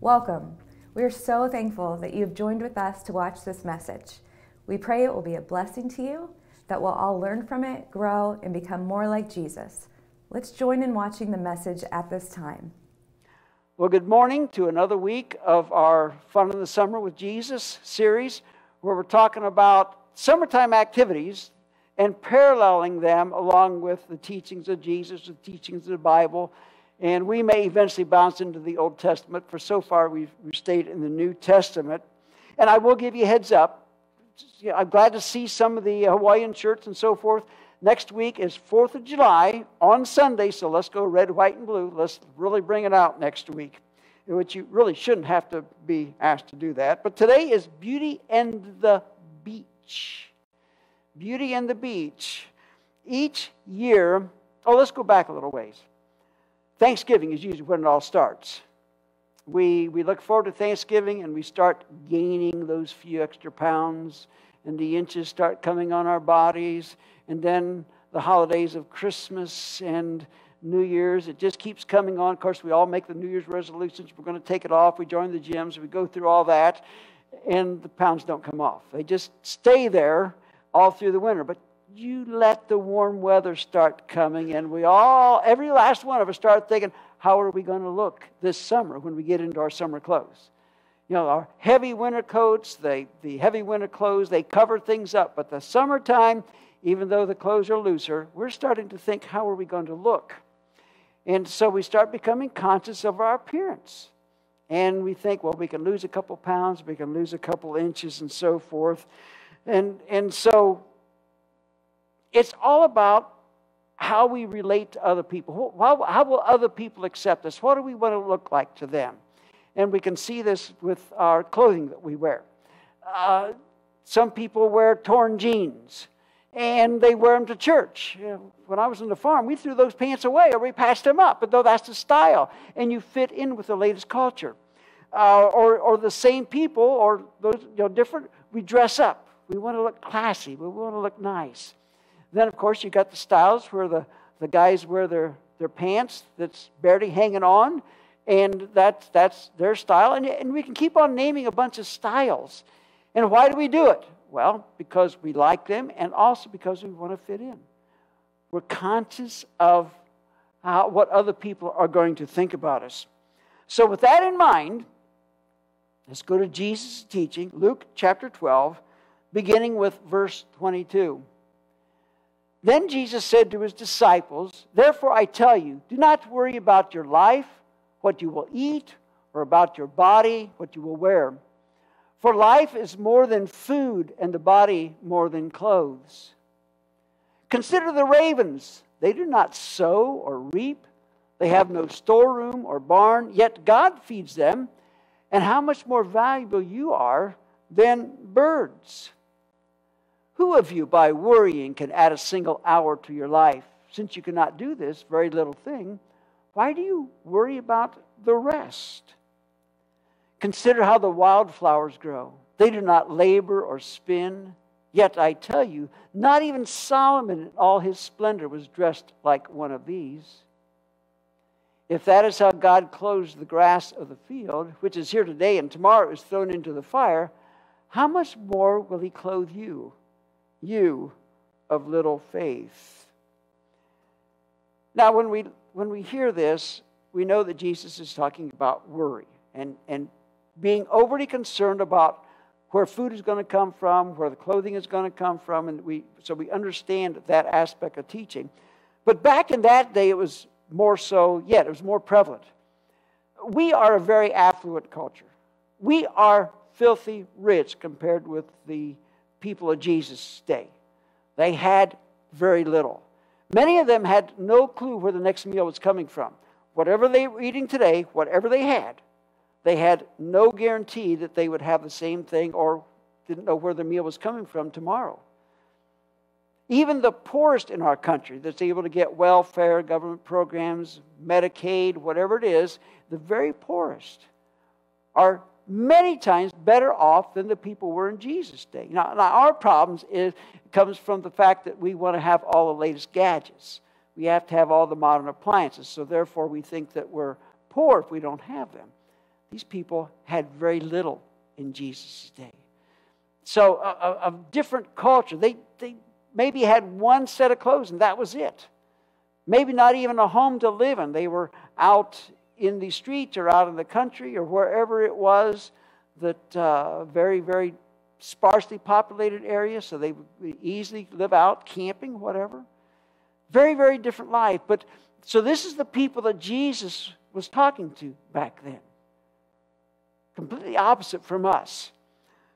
Welcome. We are so thankful that you have joined with us to watch this message. We pray it will be a blessing to you, that we'll all learn from it, grow, and become more like Jesus. Let's join in watching the message at this time. Well, good morning to another week of our Fun in the Summer with Jesus series, where we're talking about summertime activities and paralleling them along with the teachings of Jesus, the teachings of the Bible. And we may eventually bounce into the Old Testament, for so far we've stayed in the New Testament. And I will give you a heads up. I'm glad to see some of the Hawaiian shirts and so forth. Next week is 4th of July on Sunday, so let's go red, white, and blue. Let's really bring it out next week, which you really shouldn't have to be asked to do that. But today is Beauty and the Beach. Beauty and the Beach. Each year, let's go back a little ways. Thanksgiving is usually when it all starts. We look forward to Thanksgiving and we start gaining those few extra pounds and the inches start coming on our bodies. And then the holidays of Christmas and New Year's, it just keeps coming on. Of course, we all make the New Year's resolutions. We're going to take it off. We join the gyms. We go through all that. And the pounds don't come off. They just stay there all through the winter. But you let the warm weather start coming, and every last one of us start thinking, how are we going to look this summer when we get into our summer clothes? You know, our heavy winter coats, the heavy winter clothes, they cover things up. But the summertime, even though the clothes are looser, we're starting to think, how are we going to look? And so we start becoming conscious of our appearance. And we think, well, we can lose a couple pounds, we can lose a couple inches, and so forth. And so it's all about how we relate to other people. How will other people accept us? What do we want to look like to them? And we can see this with our clothing that we wear. Some people wear torn jeans, and they wear them to church. When I was on the farm, we threw those pants away, or we patched them up, but though that's the style, and you fit in with the latest culture. Or the same people, or those different, we dress up. We want to look classy. We want to look nice. Then, of course, you got the styles where the guys wear their pants that's barely hanging on, and that's their style. And we can keep on naming a bunch of styles. And why do we do it? Well, because we like them, and also because we want to fit in. We're conscious of what other people are going to think about us. So with that in mind, let's go to Jesus' teaching, Luke chapter 12, beginning with verse 22. Then Jesus said to his disciples, "Therefore I tell you, do not worry about your life, what you will eat, or about your body, what you will wear. For life is more than food, and the body more than clothes. Consider the ravens. They do not sow or reap. They have no storeroom or barn, yet God feeds them. And how much more valuable you are than birds. Who of you, by worrying, can add a single hour to your life? Since you cannot do this very little thing, why do you worry about the rest? Consider how the wildflowers grow. They do not labor or spin. Yet I tell you, not even Solomon in all his splendor was dressed like one of these. If that is how God clothes the grass of the field, which is here today and tomorrow is thrown into the fire, how much more will he clothe you? You of little faith." Now, when we hear this, we know that Jesus is talking about worry and being overly concerned about where food is going to come from, where the clothing is going to come from, and so we understand that aspect of teaching. But back in that day, it was more so, yet it was more prevalent. We are a very affluent culture. We are filthy rich compared with the people of Jesus' day. They had very little. Many of them had no clue where the next meal was coming from. Whatever they were eating today, whatever they had no guarantee that they would have the same thing or didn't know where the meal was coming from tomorrow. Even the poorest in our country that's able to get welfare, government programs, Medicaid, whatever it is, the very poorest are many times better off than the people were in Jesus' day. Now our problems comes from the fact that we want to have all the latest gadgets. We have to have all the modern appliances, so therefore we think that we're poor if we don't have them. these people had very little in Jesus' day. So a different culture. They maybe had one set of clothes and that was it. Maybe not even a home to live in. They were out in the streets or out in the country or wherever it was, that very, very sparsely populated area, so they would easily live out, camping, whatever. Very, very different life. But so this is the people that Jesus was talking to back then. Completely opposite from us.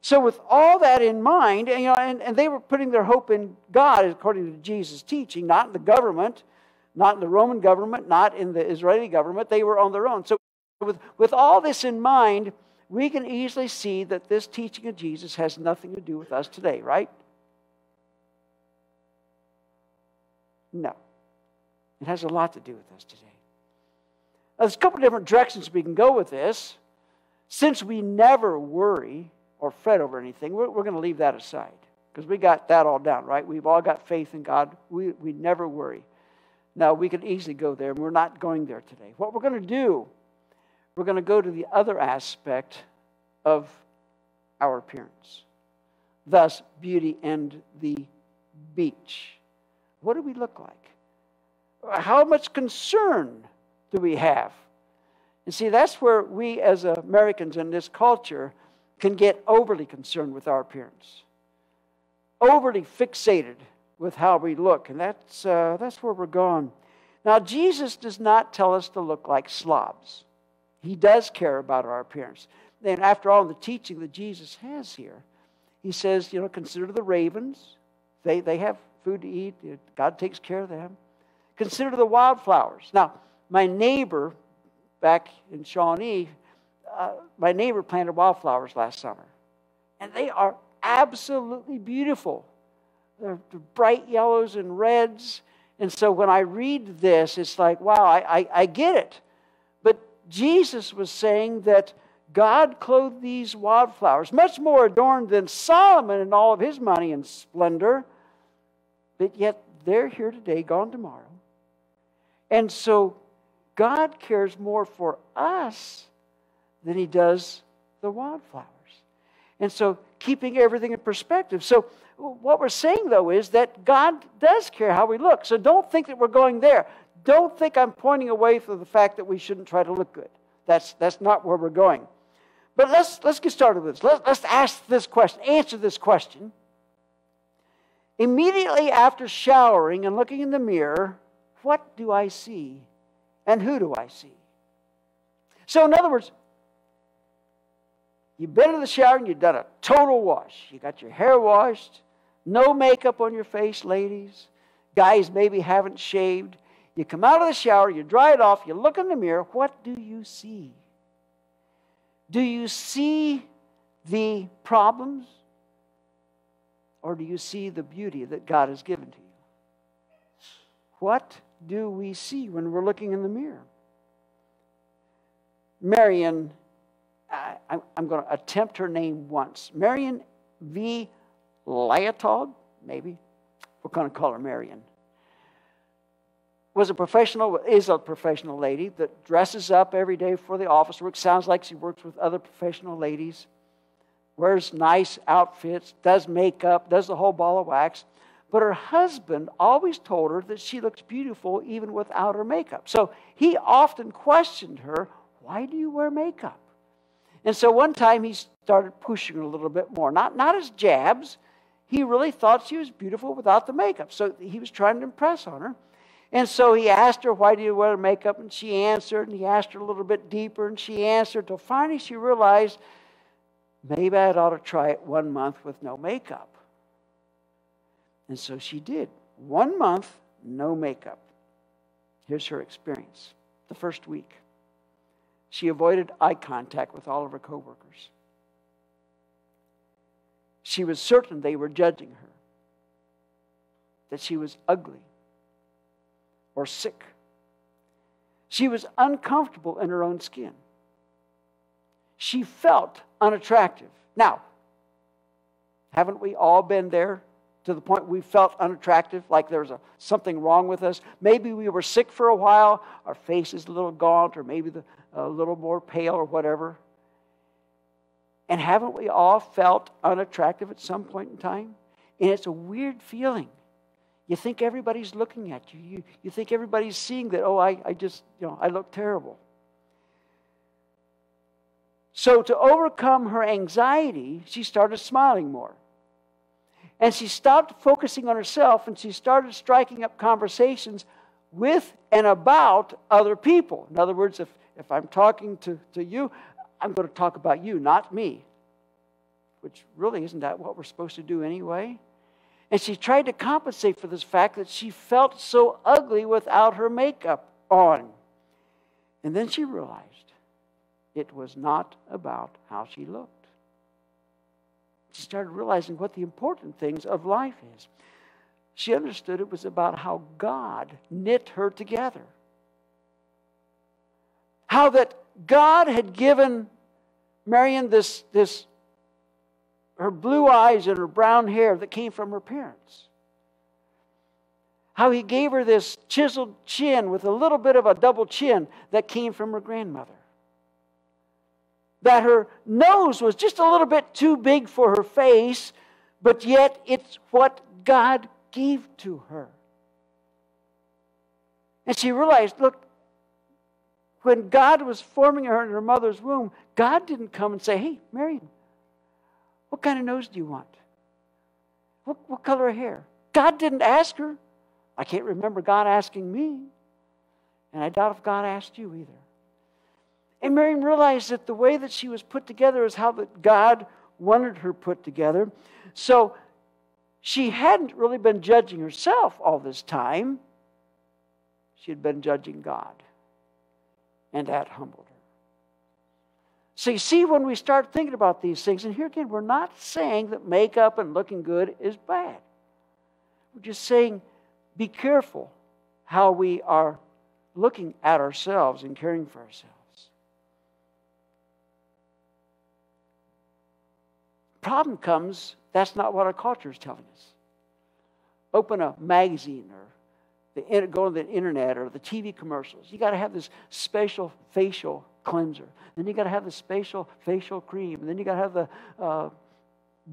So with all that in mind, and they were putting their hope in God according to Jesus' teaching, not in the government, not in the Roman government, not in the Israeli government. They were on their own. So with all this in mind, we can easily see that this teaching of Jesus has nothing to do with us today, right? No. It has a lot to do with us today. Now, there's a couple of different directions we can go with this. Since we never worry or fret over anything, we're going to leave that aside because we got that all down, right? We've all got faith in God. We never worry. Now, we could easily go there, and we're not going there today. What we're going to do, we're going to go to the other aspect of our appearance. Thus, beauty and the beach. What do we look like? How much concern do we have? And see, that's where we as Americans in this culture can get overly concerned with our appearance. Overly fixated with how we look. And that's where we're going. Now, Jesus does not tell us to look like slobs. He does care about our appearance. And after all, the teaching that Jesus has here, he says, consider the ravens. They have food to eat. God takes care of them. Consider the wildflowers. Now, my neighbor back in Shawnee, my neighbor planted wildflowers last summer. And they are absolutely beautiful. They're bright yellows and reds. And so when I read this, it's like, wow, I get it. But Jesus was saying that God clothed these wildflowers, much more adorned than Solomon and all of his money and splendor. But yet they're here today, gone tomorrow. And so God cares more for us than he does the wildflowers. And so keeping everything in perspective. So what we're saying, though, is that God does care how we look. So don't think that we're going there. Don't think I'm pointing away from the fact that we shouldn't try to look good. That's not where we're going. But let's get started with this. Let's ask this question, answer this question. Immediately after showering and looking in the mirror, what do I see and who do I see? So in other words, you've been in the shower and you've done a total wash. You got your hair washed, no makeup on your face, ladies. Guys maybe haven't shaved. You come out of the shower, you dry it off, you look in the mirror. What do you see? Do you see the problems? Or do you see the beauty that God has given to you? What do we see when we're looking in the mirror? Marion, I'm going to attempt her name once. Marion V. Liatog, maybe. We're going to call her Marion. Is a professional lady that dresses up every day for the office work. Sounds like she works with other professional ladies. Wears nice outfits, does makeup, does the whole ball of wax. But her husband always told her that she looks beautiful even without her makeup. So he often questioned her, why do you wear makeup? And so one time he started pushing her a little bit more. Not as jabs. He really thought she was beautiful without the makeup. So he was trying to impress on her. And so he asked her, why do you wear makeup? And she answered, and he asked her a little bit deeper, and she answered, till finally she realized, maybe I ought to try it 1 month with no makeup. And so she did. 1 month, no makeup. Here's her experience. The first week, she avoided eye contact with all of her coworkers. She was certain they were judging her, that she was ugly or sick. She was uncomfortable in her own skin. She felt unattractive. Now, haven't we all been there to the point we felt unattractive, like there was something wrong with us. Maybe we were sick for a while, our face is a little gaunt, or maybe a little more pale or whatever. And haven't we all felt unattractive at some point in time? And it's a weird feeling. You think everybody's looking at you. You think everybody's seeing that, oh, I just, I look terrible. So to overcome her anxiety, she started smiling more. And she stopped focusing on herself, and she started striking up conversations with and about other people. In other words, if I'm talking to you, I'm going to talk about you, not me. Which really isn't that what we're supposed to do anyway? And she tried to compensate for this fact that she felt so ugly without her makeup on. And then she realized it was not about how she looked. She started realizing what the important things of life is. She understood it was about how God knit her together. How that God had given Marion this her blue eyes and her brown hair that came from her parents. How He gave her this chiseled chin with a little bit of a double chin that came from her grandmother. That her nose was just a little bit too big for her face, but yet it's what God gave to her. And she realized, look, when God was forming her in her mother's womb, God didn't come and say, hey, Marion, what kind of nose do you want? What color of hair? God didn't ask her. I can't remember God asking me. And I doubt if God asked you either. And Marion realized that the way that she was put together is how that God wanted her put together. So she hadn't really been judging herself all this time. She had been judging God. And that humbled her. So you see, when we start thinking about these things, and here again, we're not saying that makeup and looking good is bad. We're just saying, be careful how we are looking at ourselves and caring for ourselves. Problem comes, that's not what our culture is telling us. Open a magazine or go on the internet or the TV commercials. You got to have this special facial cleanser. Then you got to have the special facial cream. And then you got to have the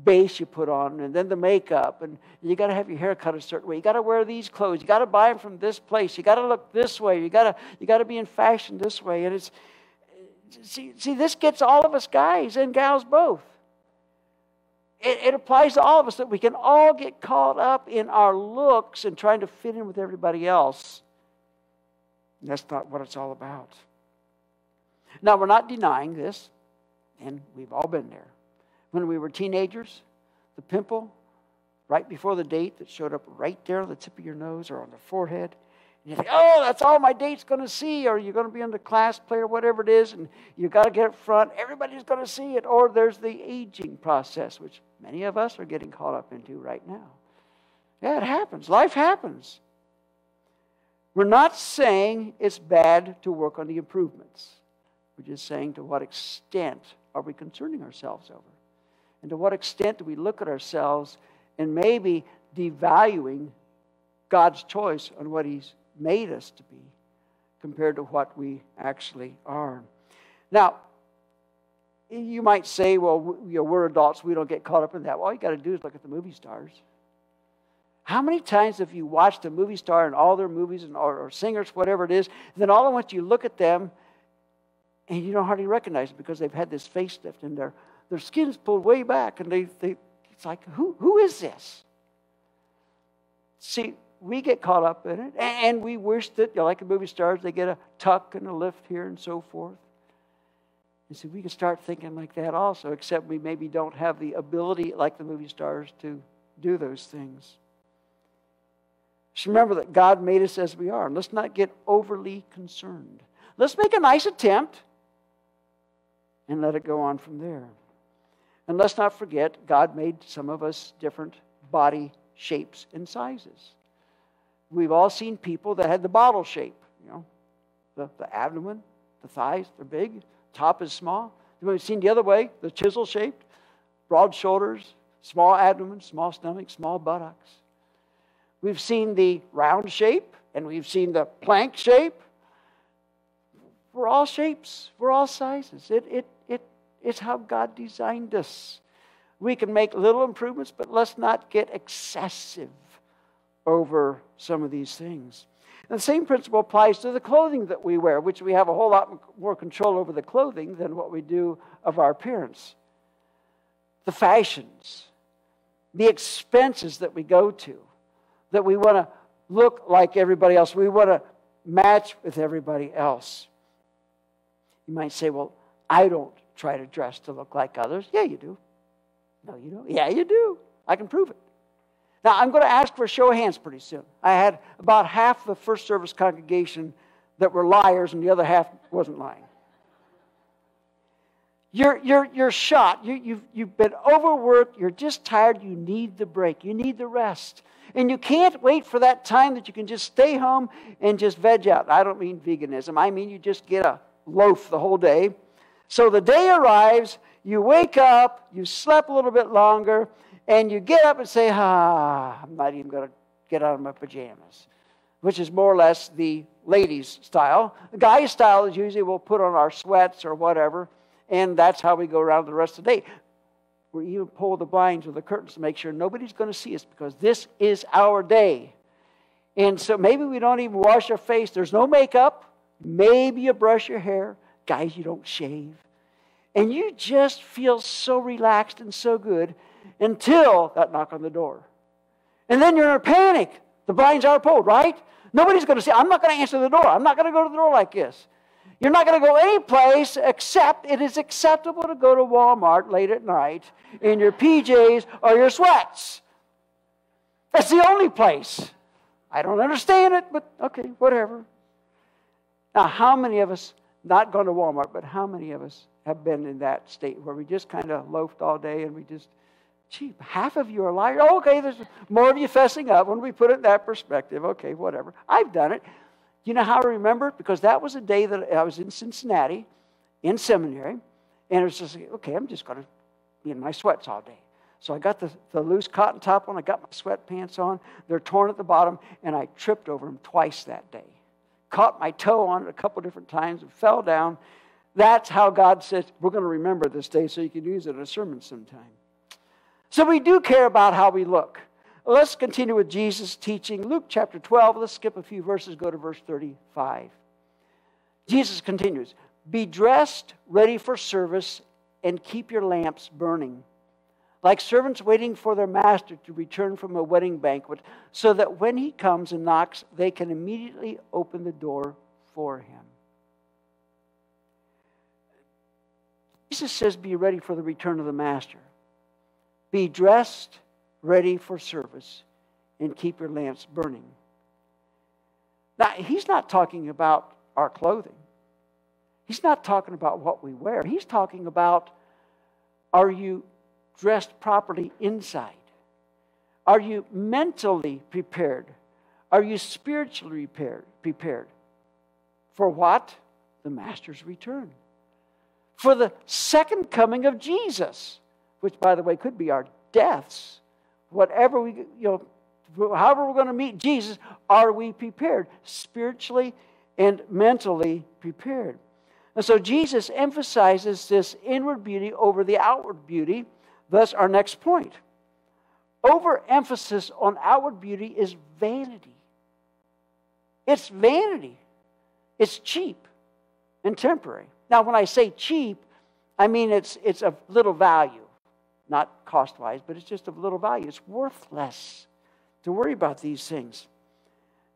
base you put on, and then the makeup, and you got to have your hair cut a certain way. You got to wear these clothes. You got to buy them from this place. You got to look this way. You got to be in fashion this way. And it's see this gets all of us guys and gals both. It applies to all of us that we can all get caught up in our looks and trying to fit in with everybody else. And that's not what it's all about. Now, we're not denying this, and we've all been there. When we were teenagers, the pimple right before the date that showed up right there on the tip of your nose or on the forehead. And you think, oh, that's all my date's going to see, or you're going to be in the class play or whatever it is, and you've got to get up front. Everybody's going to see it. Or there's the aging process, which many of us are getting caught up into right now. Yeah, it happens. Life happens. We're not saying it's bad to work on the improvements. We're just saying to what extent are we concerning ourselves over? And to what extent do we look at ourselves and maybe devaluing God's choice on what He's made us to be compared to what we actually are? Now, you might say, well, we're adults, we don't get caught up in that. Well, all you got to do is look at the movie stars. How many times have you watched a movie star and all their movies or singers, whatever it is, and then all at once you look at them and you don't hardly recognize them because they've had this facelift and their skin's pulled way back, and it's like, who is this? See, we get caught up in it, and we wish that, like the movie stars, they get a tuck and a lift here and so forth. And so we can start thinking like that also, except we maybe don't have the ability, like the movie stars, to do those things. Just remember that God made us as we are, and let's not get overly concerned. Let's make a nice attempt and let it go on from there. And let's not forget, God made some of us different body shapes and sizes. We've all seen people that had the bottle shape. The abdomen, the thighs, they're big. Top is small. We've seen the other way, the chisel shaped, broad shoulders, Small abdomen, small stomach, small buttocks. We've seen the round shape, and we've seen the plank shape. We're all shapes. We're all sizes. It's how God designed us. We can make little improvements, but let's not get excessive over some of these things. And the same principle applies to the clothing that we wear, which we have a whole lot more control over the clothing than what we do of our appearance. The fashions, the expenses that we go to, that we want to look like everybody else. We want to match with everybody else. You might say, well, I don't try to dress to look like others. Yeah, you do. No, you don't. Yeah, you do. I can prove it. Now, I'm going to ask for a show of hands pretty soon. I had about half the first service congregation that were liars, and the other half wasn't lying. You're shot. You've been overworked. You're just tired. You need the break. You need the rest. And you can't wait for that time that you can just stay home and just veg out. I don't mean veganism. I mean you just get a loaf the whole day. So the day arrives, you wake up, you slept a little bit longer, and you get up and say, I'm not even going to get out of my pajamas, which is more or less the ladies' style. The guy's style is usually we'll put on our sweats or whatever, and that's how we go around the rest of the day. We even pull the blinds or the curtains to make sure nobody's going to see us because this is our day. And so maybe we don't even wash our face. There's no makeup. Maybe you brush your hair. Guys, you don't shave. And you just feel so relaxed and so good until that knock on the door. And then you're in a panic. The blinds are pulled, right? Nobody's going to say, I'm not going to answer the door. I'm not going to go to the door like this. You're not going to go any place except it is acceptable to go to Walmart late at night in your PJs or your sweats. That's the only place. I don't understand it, but okay, whatever. Now, how many of us, not gone to Walmart, but how many of us have been in that state where we just kind of loafed all day and we just, half of you are liars. Oh, okay, there's more of you fessing up when we put it in that perspective. Okay, whatever. I've done it. You know how I remember? Because that was a day that I was in Cincinnati in seminary, and it was just, okay, I'm just going to be in my sweats all day. So I got the loose cotton top on, I got my sweatpants on, they're torn at the bottom, and I tripped over them twice that day. Caught my toe on it a couple different times and fell down. That's how God says, we're going to remember this day so you can use it in a sermon sometime. So we do care about how we look. Let's continue with Jesus' teaching. Luke chapter 12, let's skip a few verses, go to verse 35. Jesus continues, be dressed, ready for service, and keep your lamps burning, like servants waiting for their master to return from a wedding banquet, so that when he comes and knocks, they can immediately open the door for him. Jesus says, be ready for the return of the master. Be dressed, ready for service, and keep your lamps burning. Now, he's not talking about our clothing. He's not talking about what we wear. He's talking about, are you dressed properly inside? Are you mentally prepared? Are you spiritually prepared? For what? The Master's return. For the second coming of Jesus, which, by the way, could be our deaths. Whatever we, however we're going to meet Jesus, are we prepared? Spiritually and mentally prepared. And so Jesus emphasizes this inward beauty over the outward beauty. Thus, our next point. Overemphasis on outward beauty is vanity. It's vanity. It's cheap and temporary. Now, when I say cheap, I mean it's of little value. Not cost-wise, but it's just of little value. It's worthless to worry about these things.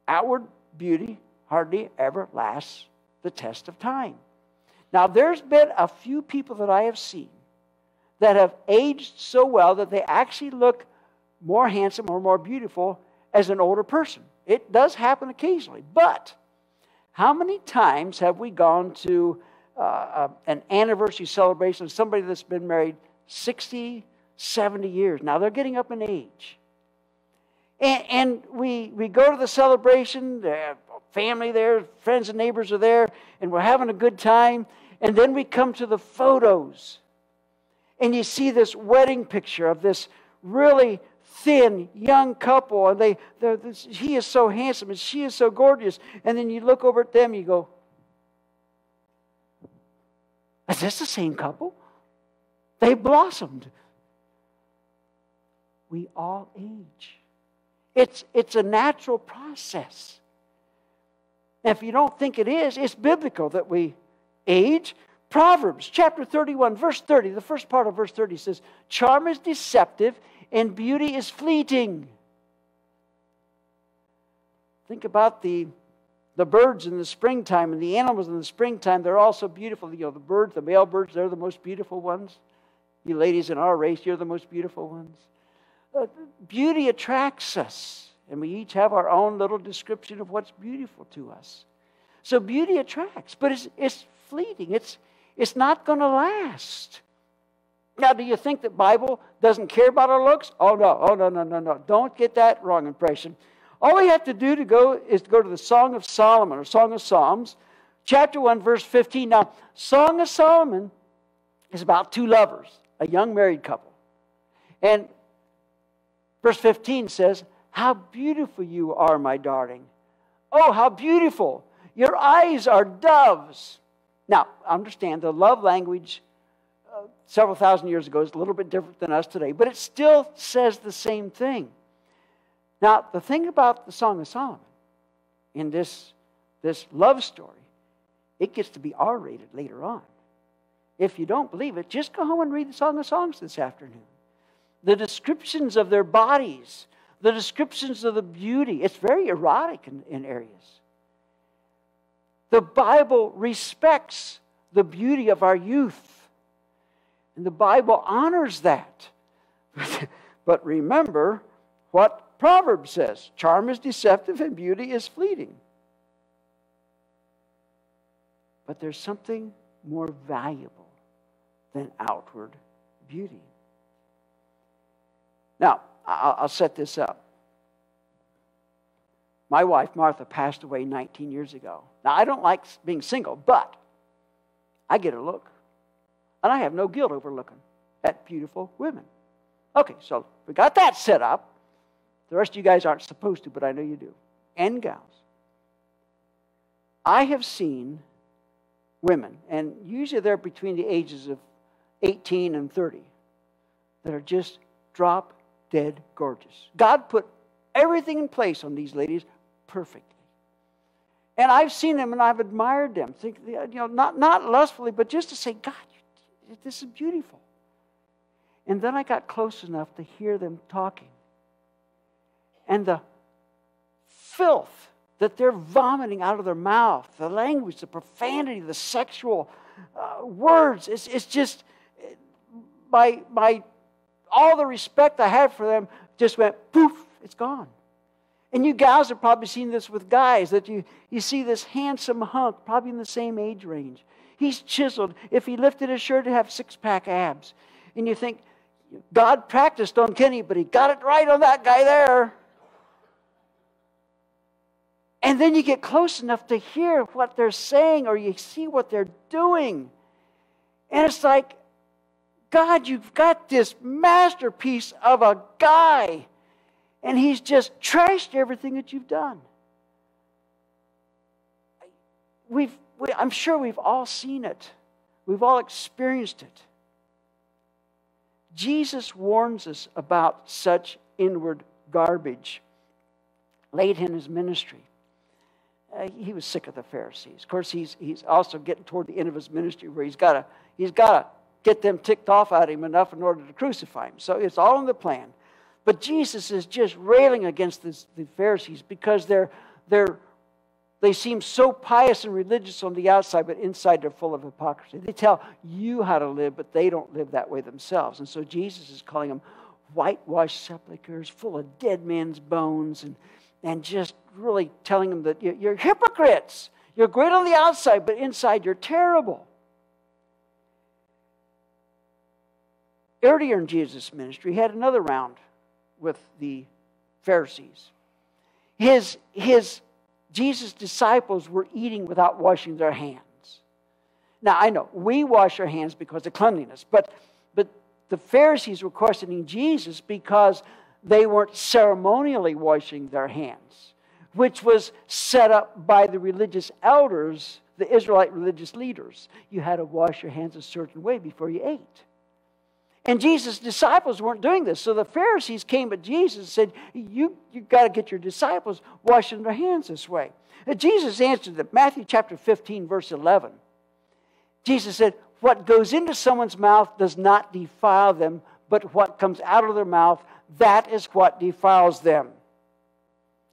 Outward beauty hardly ever lasts the test of time. Now, there's been a few people that I have seen that have aged so well that they actually look more handsome or more beautiful as an older person. It does happen occasionally. But how many times have we gone to an anniversary celebration of somebody that's been married 60, 70 years? Now they're getting up in age. And we go to the celebration, the family there, friends and neighbors are there, and we're having a good time. And then we come to the photos. And you see this wedding picture of this really thin young couple, and he is so handsome and she is so gorgeous, and then you look over at them and you go, is this the same couple? They blossomed. We all age. It's a natural process. And if you don't think it is, it's biblical that we age. Proverbs chapter 31, verse 30, the first part of verse 30 says, charm is deceptive and beauty is fleeting. Think about the birds in the springtime and the animals in the springtime. They're all so beautiful. You know, the birds, the male birds, they're the most beautiful ones. You ladies in our race, you're the most beautiful ones. Beauty attracts us. And we each have our own little description of what's beautiful to us. So beauty attracts, but it's fleeting. It's not going to last. Now, do you think the Bible doesn't care about our looks? Oh, no. Don't get that wrong impression. All we have to do is to go to the Song of Solomon, or Song of Psalms, chapter 1, verse 15. Now, Song of Solomon is about two lovers, a young married couple. And verse 15 says, how beautiful you are, my darling. Oh, how beautiful. Your eyes are doves. Now, understand the love language several thousand years ago is a little bit different than us today, but it still says the same thing. Now, the thing about the Song of Solomon in this love story, it gets to be R-rated later on. If you don't believe it, just go home and read the Song of Songs this afternoon. The descriptions of their bodies, the descriptions of the beauty, it's very erotic in areas. The Bible respects the beauty of our youth. And the Bible honors that. But remember what Proverbs says. Charm is deceptive and beauty is fleeting. But there's something more valuable than outward beauty. Now, I'll set this up. My wife, Martha, passed away 19 years ago. Now, I don't like being single, but I get a look. And I have no guilt over looking at beautiful women. Okay, so we got that set up. The rest of you guys aren't supposed to, but I know you do. And gals. I have seen women, and usually they're between the ages of 18 and 30, that are just drop dead gorgeous. God put everything in place on these ladies perfectly. And I've seen them and I've admired them. Not lustfully, but just to say, God, this is beautiful. And then I got close enough to hear them talking. And the filth that they're vomiting out of their mouth, the language, the profanity, the sexual words, it's just, by all the respect I had for them, just went poof, it's gone. And you gals have probably seen this with guys, that you see this handsome hunk, probably in the same age range. He's chiseled. If he lifted his shirt, he'd have six-pack abs. And you think, God practiced on Kenny, but he got it right on that guy there. And then you get close enough to hear what they're saying, or you see what they're doing. And it's like, God, you've got this masterpiece of a guy, and he's just trashed everything that you've done. I'm sure we've all seen it. We've all experienced it. Jesus warns us about such inward garbage late in his ministry. He was sick of the Pharisees. Of course, he's also getting toward the end of his ministry where he's got to get them ticked off at him enough in order to crucify him. So it's all in the plan. But Jesus is just railing against the Pharisees because they seem so pious and religious on the outside, but inside they're full of hypocrisy. They tell you how to live, but they don't live that way themselves. And so Jesus is calling them whitewashed sepulchres, full of dead men's bones, and just really telling them that you're hypocrites. You're great on the outside, but inside you're terrible. Earlier in Jesus' ministry, he had another round with the Pharisees. Jesus' disciples were eating without washing their hands. Now, I know, we wash our hands because of cleanliness, but the Pharisees were questioning Jesus because they weren't ceremonially washing their hands, which was set up by the religious elders, the Israelite religious leaders. You had to wash your hands a certain way before you ate. And Jesus' disciples weren't doing this. So the Pharisees came to Jesus and said, you've got to get your disciples washing their hands this way. And Jesus answered them. Matthew chapter 15, verse 11. Jesus said, what goes into someone's mouth does not defile them, but what comes out of their mouth, that is what defiles them.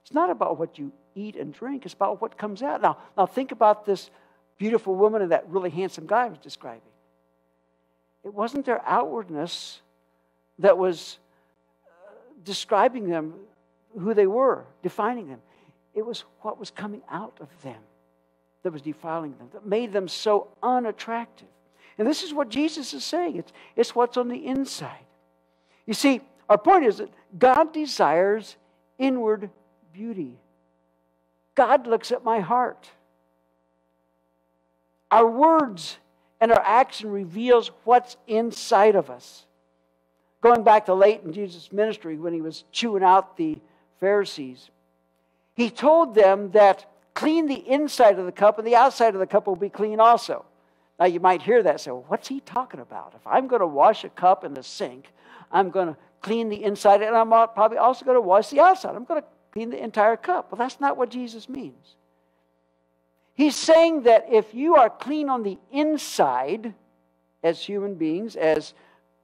It's not about what you eat and drink. It's about what comes out. Now think about this beautiful woman and that really handsome guy I was describing. It wasn't their outwardness that was describing them, who they were, defining them. It was what was coming out of them that was defiling them, that made them so unattractive. And this is what Jesus is saying. It's what's on the inside. You see, our point is that God desires inward beauty. God looks at my heart. Our words and our action reveals what's inside of us. Going back to late in Jesus' ministry when he was chewing out the Pharisees, he told them that clean the inside of the cup and the outside of the cup will be clean also. Now you might hear that and say, well, what's he talking about? If I'm going to wash a cup in the sink, I'm going to clean the inside and I'm probably also going to wash the outside. I'm going to clean the entire cup. Well, that's not what Jesus means. He's saying that if you are clean on the inside as human beings, as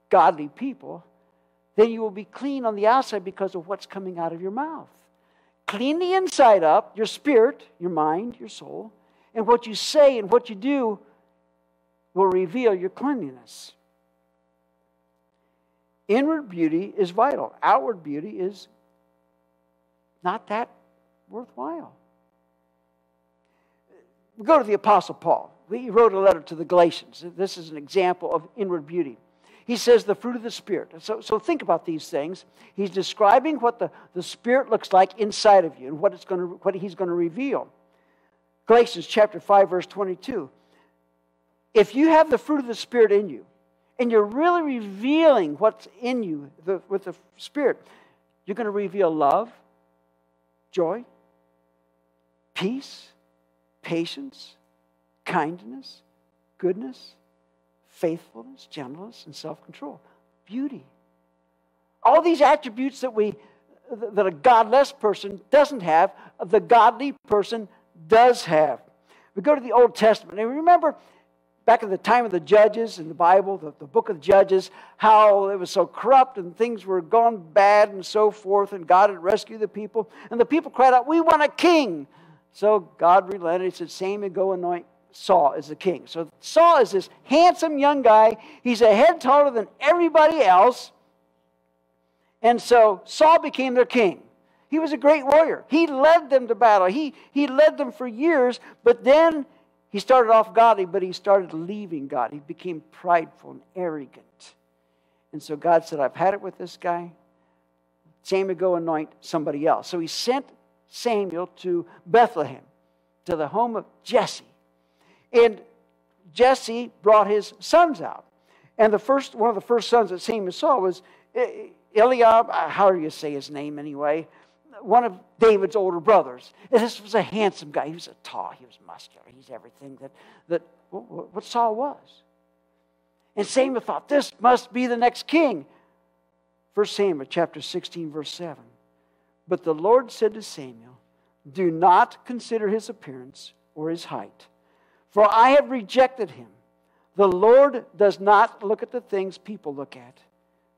godly people, then you will be clean on the outside because of what's coming out of your mouth. Clean the inside up, your spirit, your mind, your soul, and what you say and what you do will reveal your cleanliness. Inward beauty is vital. Outward beauty is not that worthwhile. We go to the Apostle Paul. He wrote a letter to the Galatians. This is an example of inward beauty. He says the fruit of the Spirit. So think about these things. He's describing what the Spirit looks like inside of you and what he's going to reveal. Galatians chapter 5, verse 22. If you have the fruit of the Spirit in you, and you're really revealing what's in you with the Spirit, you're going to reveal love, joy, peace, patience, kindness, goodness, faithfulness, gentleness, and self-control. Beauty. All these attributes that a godless person doesn't have, the godly person does have. We go to the Old Testament, and remember back in the time of the Judges in the Bible, the book of Judges, how it was so corrupt and things were gone bad and so forth, and God had rescued the people, and the people cried out, we want a king. So God relented. He said, Samuel, go anoint Saul as the king. So Saul is this handsome young guy. He's a head taller than everybody else. And so Saul became their king. He was a great warrior. He led them to battle. He led them for years, but then he started off godly, but he started leaving God. He became prideful and arrogant. And so God said, I've had it with this guy. Samuel, go anoint somebody else. So he sent Samuel to Bethlehem, to the home of Jesse. And Jesse brought his sons out. And one of the first sons that Samuel saw was Eliab, how do you say his name anyway? One of David's older brothers. And this was a handsome guy. He was tall, he was muscular. He's everything that what Saul was. And Samuel thought, this must be the next king. 1 Samuel chapter 16, verse 7. But the Lord said to Samuel, do not consider his appearance or his height, for I have rejected him. The Lord does not look at the things people look at.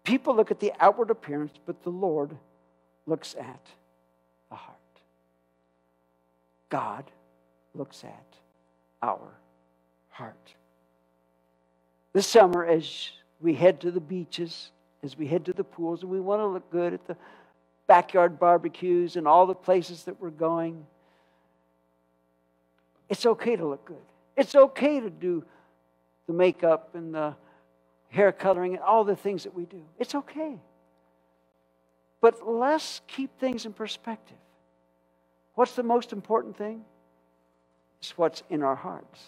People look at the outward appearance, but the Lord looks at the heart. God looks at our heart. This summer, as we head to the beaches, as we head to the pools, and we want to look good at the backyard barbecues and all the places that we're going, it's okay to look good. It's okay to do the makeup and the hair coloring and all the things that we do. It's okay. But let's keep things in perspective. What's the most important thing? It's what's in our hearts.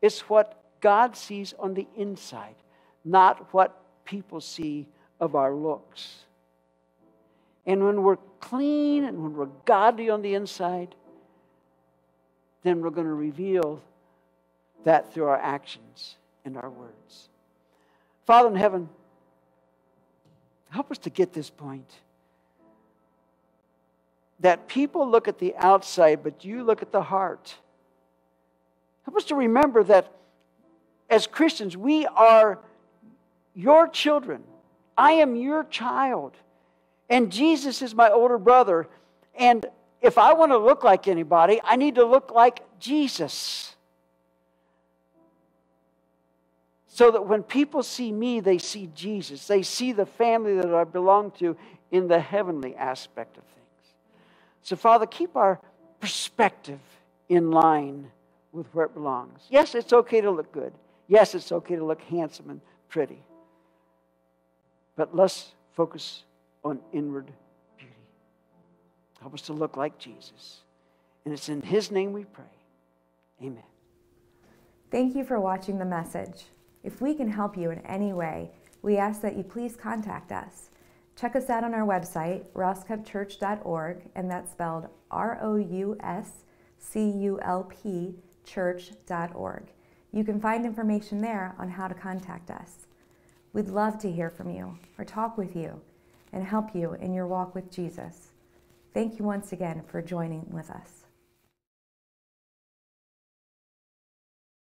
It's what God sees on the inside, not what people see of our looks. And when we're clean and when we're godly on the inside, then we're going to reveal that through our actions and our words. Father in heaven, help us to get this point. That people look at the outside, but you look at the heart. Help us to remember that as Christians, we are your children. I am your child. And Jesus is my older brother. And if I want to look like anybody, I need to look like Jesus. So that when people see me, they see Jesus. They see the family that I belong to in the heavenly aspect of things. So, Father, keep our perspective in line with where it belongs. Yes, it's okay to look good. Yes, it's okay to look handsome and pretty. But let's focus on inward beauty. Help us to look like Jesus. And it's in His name we pray. Amen. Thank you for watching the message. If we can help you in any way, we ask that you please contact us. Check us out on our website, rouscupchurch.org, and that's spelled ROUSCULP church.org. You can find information there on how to contact us. We'd love to hear from you or talk with you and help you in your walk with Jesus. Thank you once again for joining with us.